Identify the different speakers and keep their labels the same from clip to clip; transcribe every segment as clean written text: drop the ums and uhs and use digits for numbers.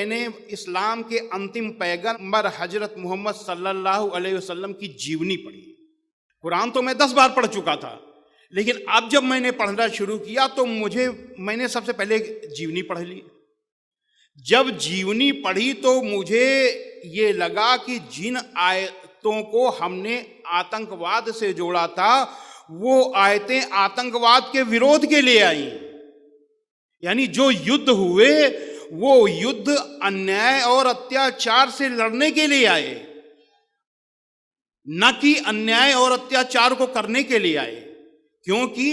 Speaker 1: मैंने इस्लाम के अंतिम पैगंबर हजरत मोहम्मद सल्लल्लाहु अलैहि वसल्लम की जीवनी पढ़ी। कुरान तो मैं 10 बार पढ़ चुका था, लेकिन अब जब मैंने पढ़ना शुरू किया तो मैंने सबसे पहले जीवनी पढ़ ली। जब जीवनी पढ़ी तो मुझे ये लगा कि जिन आयतों को हमने आतंकवाद से जोड़ा था वो आयतें आतंकवाद के विरोध के लिए आई। यानी जो युद्ध हुए वो युद्ध अन्याय और अत्याचार से लड़ने के लिए आए, न कि अन्याय और अत्याचार को करने के लिए आए। क्योंकि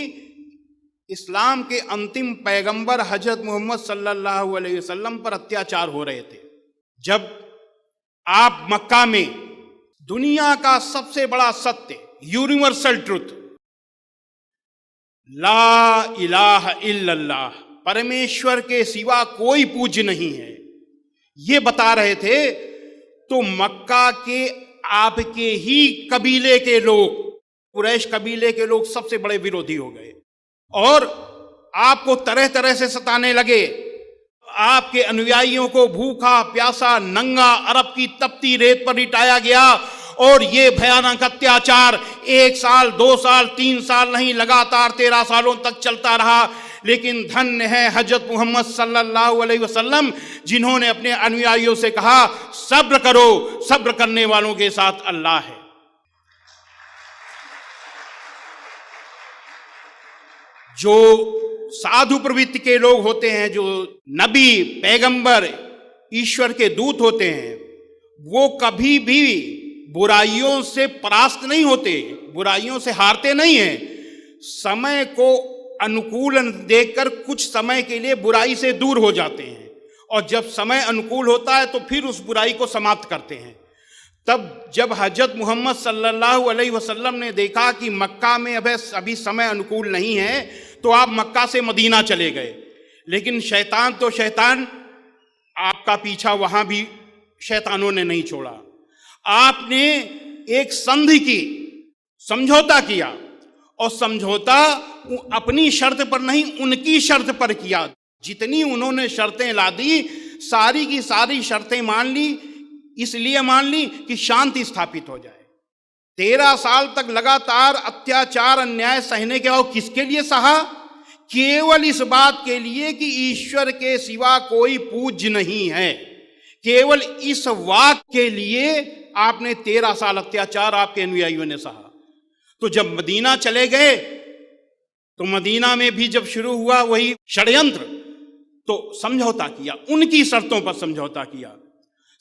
Speaker 1: इस्लाम के अंतिम पैगंबर हजरत मोहम्मद सल्लल्लाहु अलैहि वसल्लम पर अत्याचार हो रहे थे। जब आप मक्का में दुनिया का सबसे बड़ा सत्य, यूनिवर्सल ट्रुथ, ला इलाहा इल्लल्लाह, परमेश्वर के सिवा कोई पूज्य नहीं है, ये बता रहे थे, तो मक्का के आपके ही कबीले के लोग, कुरैश कबीले के लोग सबसे बड़े विरोधी हो गए और आपको तरह तरह से सताने लगे। आपके अनुयायियों को भूखा प्यासा नंगा अरब की तपती रेत पर लिटाया गया और ये भयानक अत्याचार 1 साल 2 साल 3 साल नहीं, लगातार 13 सालों तक चलता रहा। लेकिन धन्य है हजरत मोहम्मद सल्लल्लाहु अलैहि वसल्लम, जिन्होंने अपने अनुयायियों से कहा सब्र करो, सब्र करने वालों के साथ अल्लाह है। जो साधु प्रवृत्ति के लोग होते हैं, जो नबी पैगंबर ईश्वर के दूत होते हैं, वो कभी भी बुराइयों से परास्त नहीं होते, बुराइयों से हारते नहीं हैं। समय को अनुकूल देखकर कुछ समय के लिए बुराई से दूर हो जाते हैं और जब समय अनुकूल होता है तो फिर उस बुराई को समाप्त करते हैं। तब जब हजरत मोहम्मद सल्लल्लाहु अलैहि वसल्लम ने देखा कि मक्का में अभी समय अनुकूल नहीं है, तो आप मक्का से मदीना चले गए। लेकिन शैतान तो शैतान, आपका पीछा वहां भी शैतानों ने नहीं छोड़ा। आपने एक संधि की, समझौता किया, और समझौता अपनी शर्त पर नहीं उनकी शर्त पर किया। जितनी उन्होंने शर्तें ला दी, सारी की सारी शर्तें मान ली, इसलिए मान ली कि शांति स्थापित हो जाए। 13 साल तक लगातार अत्याचार अन्याय सहने के बाद किसके लिए सहा? केवल इस बात के लिए कि ईश्वर के सिवा कोई पूज्य नहीं है। केवल इस वाक के लिए आपने 13 साल अत्याचार आपके अनुयायियों ने सहा। तो जब मदीना चले गए तो मदीना में भी जब शुरू हुआ वही षड्यंत्र, तो समझौता किया, उनकी शर्तों पर समझौता किया।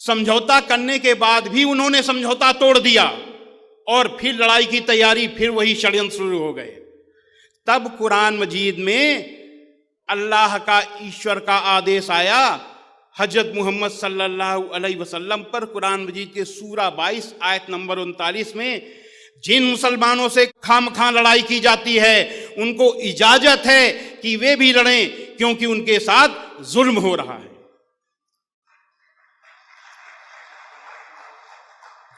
Speaker 1: समझौता करने के बाद भी उन्होंने समझौता तोड़ दिया और फिर लड़ाई की तैयारी, फिर वही षड्यंत्र शुरू हो गए। तब कुरान मजीद में अल्लाह का, ईश्वर का आदेश आया हजरत मोहम्मद सल्लल्लाहु अलैहि वसल्लम पर। कुरान मजीद के सूरा 22 आयत नंबर 39 में, जिन मुसलमानों से खामखा लड़ाई की जाती है उनको इजाजत है कि वे भी लड़ें, क्योंकि उनके साथ जुल्म हो रहा है।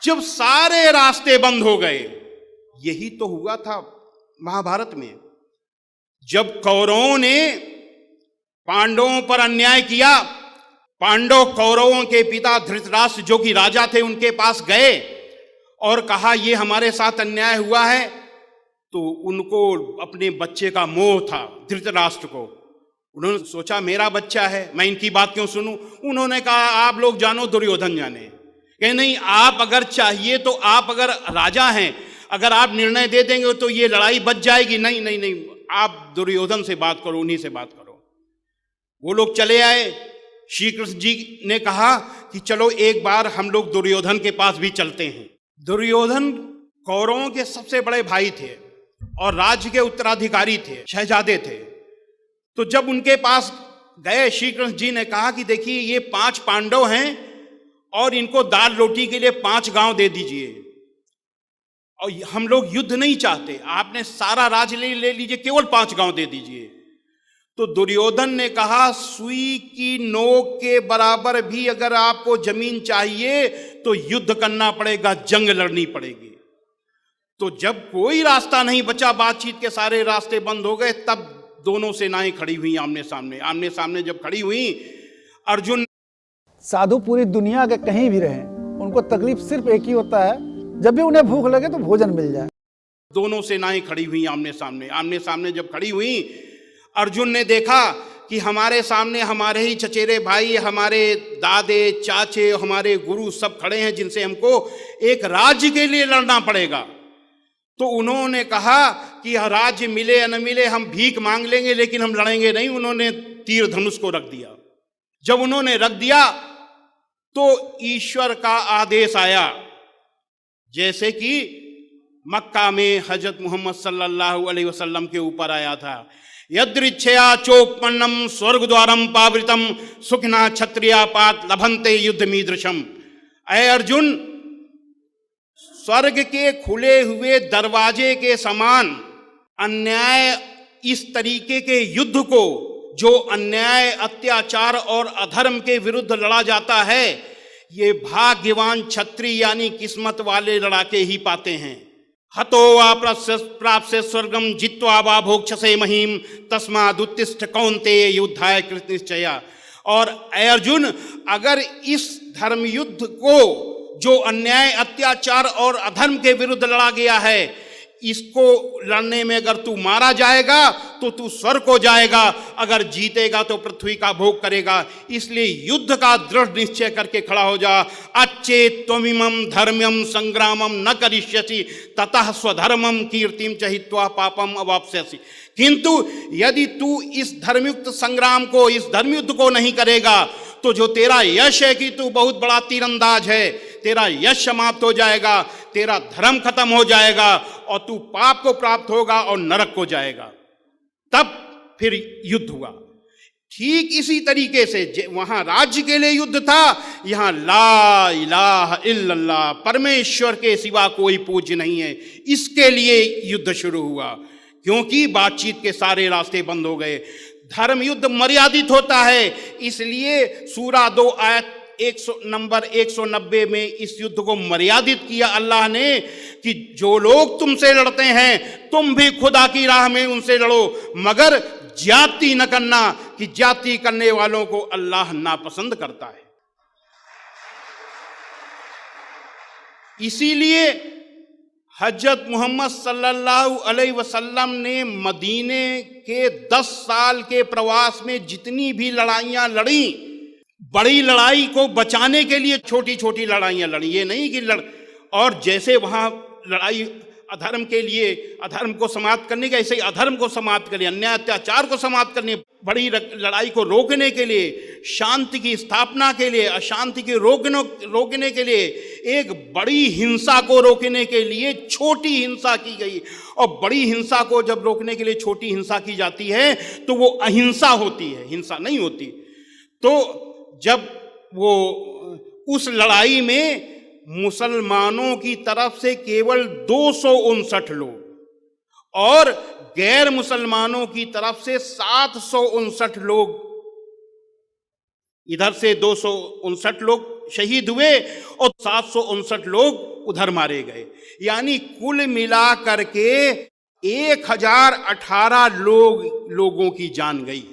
Speaker 1: जब सारे रास्ते बंद हो गए, यही तो हुआ था महाभारत में, जब कौरवों ने पांडवों पर अन्याय किया। पांडव कौरवों के पिता धृतराष्ट्र, जो कि राजा थे, उनके पास गए और कहा ये हमारे साथ अन्याय हुआ है। तो उनको अपने बच्चे का मोह था, धृतराष्ट्र को। उन्होंने सोचा मेरा बच्चा है, मैं इनकी बात क्यों सुनूं। उन्होंने कहा आप लोग जानो, दुर्योधन जाने। कहे नहीं, आप अगर चाहिए तो, आप अगर राजा हैं, अगर आप निर्णय दे देंगे तो ये लड़ाई बच जाएगी। नहीं नहीं नहीं, आप दुर्योधन से बात करो, उन्हीं से बात करो। वो लोग चले आए। श्री कृष्ण जी ने कहा कि चलो एक बार हम लोग दुर्योधन के पास भी चलते हैं। दुर्योधन कौरवों के सबसे बड़े भाई थे और राज्य के उत्तराधिकारी थे, शहजादे थे। तो जब उनके पास गए, श्री कृष्ण जी ने कहा कि देखिए ये 5 पांडव हैं और इनको दाल रोटी के लिए 5 गांव दे दीजिए, और हम लोग युद्ध नहीं चाहते, आपने सारा राज्य ले लीजिए, केवल 5 गांव दे दीजिए। तो दुर्योधन ने कहा सुई की नोक के बराबर भी अगर आपको जमीन चाहिए तो युद्ध करना पड़ेगा, जंग लड़नी पड़ेगी। तो जब कोई रास्ता नहीं बचा, बातचीत के सारे रास्ते बंद हो गए, तब दोनों सेनाएं खड़ी हुई आमने सामने। आमने सामने जब खड़ी हुई, अर्जुन
Speaker 2: साधु पूरी दुनिया के कहीं भी रहें, उनको तकलीफ सिर्फ एक ही होता है, जब भी उन्हें भूख लगे तो भोजन मिल जाए।
Speaker 1: दोनों सेनाएं खड़ी हुई आमने सामने जब खड़ी हुई, अर्जुन ने देखा कि हमारे सामने हमारे ही चचेरे भाई, हमारे दादे चाचे, हमारे गुरु सब खड़े हैं जिनसे हमको एक राज्य के लिए लड़ना पड़ेगा। तो उन्होंने कहा कि राज्य मिले या न मिले हम भीख मांग लेंगे, लेकिन हम लड़ेंगे नहीं। उन्होंने तीर धनुष को रख दिया। जब उन्होंने रख दिया तो ईश्वर का आदेश आया, जैसे कि मक्का में हजरत मोहम्मद सल्लल्लाहु अलैहि वसल्लम के ऊपर आया था, यदृच्छया चोपन्नम स्वर्ग द्वारम पावृतम सुखना क्षत्रिया पात लभंते युद्ध मीदृशम। अय अर्जुन, स्वर्ग के खुले हुए दरवाजे के समान अन्याय इस तरीके के युद्ध को, जो अन्याय अत्याचार और अधर्म के विरुद्ध लड़ा जाता है, ये भाग्यवान क्षत्रिय यानी किस्मत वाले लड़ाके ही पाते हैं। हतो वा प्राप्त स्वर्गम जित्वा वा भोक्षसे महीम तस्मादुत्तिष्ठ कौन्तेय युद्धाय कृत निश्चया। और अर्जुन, अगर इस धर्म युद्ध को, जो अन्याय अत्याचार और अधर्म के विरुद्ध लड़ा गया है, इसको लड़ने में अगर तू मारा जाएगा तो तू स्वर्ग को जाएगा, अगर जीतेगा तो पृथ्वी का भोग करेगा। इसलिए युद्ध का दृढ़ निश्चय करके खड़ा हो जा। अच्छेत त्वमिमं धर्म्यम संग्रामम न करिष्यसि ततः स्वधर्मम कीर्तिम च हित्वा पापम अवाप्स्यसि। किंतु यदि तू इस धर्मयुक्त संग्राम को, इस धर्मयुद्ध को नहीं करेगा, तो जो तेरा यश है कि तू बहुत बड़ा तीरंदाज है, तेरा यश समाप्त हो जाएगा, तेरा धर्म खत्म हो जाएगा और तू पाप को प्राप्त होगा और नरक को जाएगा। तब फिर युद्ध हुआ। ठीक इसी तरीके से वहां राज्य के लिए युद्ध था, यहां ला इलाहा इल्लल्लाह, परमेश्वर के सिवा कोई पूज्य नहीं है, इसके लिए युद्ध शुरू हुआ। क्योंकि बातचीत के सारे रास्ते बंद हो गए। धर्म युद्ध मर्यादित होता है, इसलिए सूरा 2 आयत नंबर 190 में इस युद्ध को मर्यादित किया अल्लाह ने कि जो लोग तुमसे लड़ते हैं तुम भी खुदा की राह में उनसे लड़ो, मगर जाति न करना, कि जाति करने वालों को अल्लाह नापसंद करता है। इसीलिए हजरत मोहम्मद सल्लल्लाहु अलैहि वसल्लम ने मदीने के 10 साल के प्रवास में जितनी भी लड़ाइयां लड़ी, बड़ी लड़ाई को बचाने के लिए छोटी छोटी लड़ाइयां लड़ी। ये नहीं कि और जैसे वहां लड़ाई अधर्म के लिए, अधर्म को समाप्त करने के, ऐसे ही अधर्म को समाप्त करने, अन्याय अत्याचार को समाप्त करने, बड़ी लड़ाई को रोकने के लिए, शांति की स्थापना के लिए, अशांति के रोकने के लिए, एक बड़ी हिंसा को रोकने के लिए छोटी हिंसा की गई। और बड़ी हिंसा को जब रोकने के लिए छोटी हिंसा की जाती है तो वो अहिंसा होती है, हिंसा नहीं होती। तो जब वो उस लड़ाई में मुसलमानों की तरफ से केवल 259 लोग और गैर मुसलमानों की तरफ से 759 लोग, इधर से 259 लोग शहीद हुए और 759 लोग उधर मारे गए, यानी कुल मिला करके 1018 लोगों की जान गई।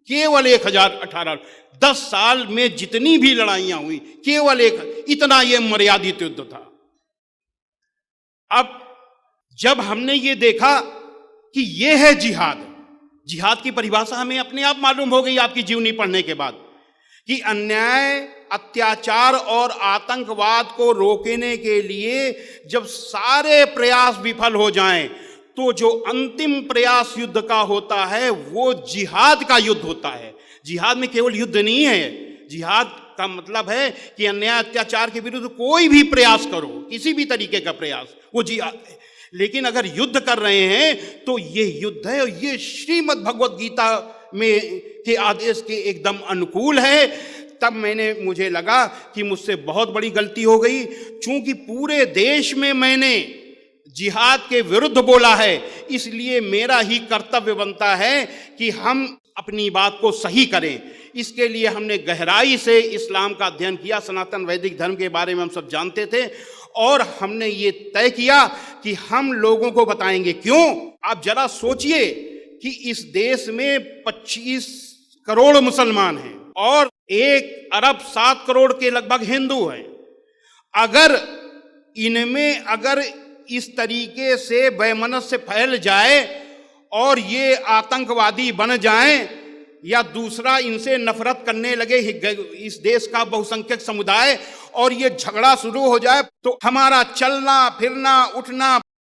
Speaker 1: केवल 1018। 10 साल में जितनी भी लड़ाइयां हुई, केवल इतना ये मर्यादित युद्ध था। अब जब हमने ये देखा कि ये है जिहाद, जिहाद की परिभाषा हमें अपने आप मालूम हो गई आपकी जीवनी पढ़ने के बाद, कि अन्याय अत्याचार और आतंकवाद को रोकने के लिए जब सारे प्रयास विफल हो जाएं, तो जो अंतिम प्रयास युद्ध का होता है वो जिहाद का युद्ध होता है। जिहाद में केवल युद्ध नहीं है, जिहाद का मतलब है कि अन्याय अत्याचार के विरुद्ध कोई भी प्रयास करो, किसी भी तरीके का प्रयास, वो जिहाद है। लेकिन अगर युद्ध कर रहे हैं तो ये युद्ध है, और ये श्रीमद् भगवद गीता में के आदेश के एकदम अनुकूल है। तब मुझे लगा कि मुझसे बहुत बड़ी गलती हो गई, चूंकि पूरे देश में मैंने जिहाद के विरुद्ध बोला है, इसलिए मेरा ही कर्तव्य बनता है कि हम अपनी बात को सही करें। इसके लिए हमने गहराई से इस्लाम का अध्ययन किया, सनातन वैदिक धर्म के बारे में हम सब जानते थे, और हमने ये तय किया कि हम लोगों को बताएंगे। क्यों? आप जरा सोचिए कि इस देश में 25 करोड़ मुसलमान हैं और 1.7 अरब के लगभग हिंदू हैं। अगर इनमें अगर इस तरीके से वैमनस्य फैल जाए और ये आतंकवादी बन जाएं या दूसरा इनसे नफरत करने लगे इस देश का बहुसंख्यक समुदाय और ये झगड़ा शुरू हो जाए, तो हमारा चलना फिरना उठना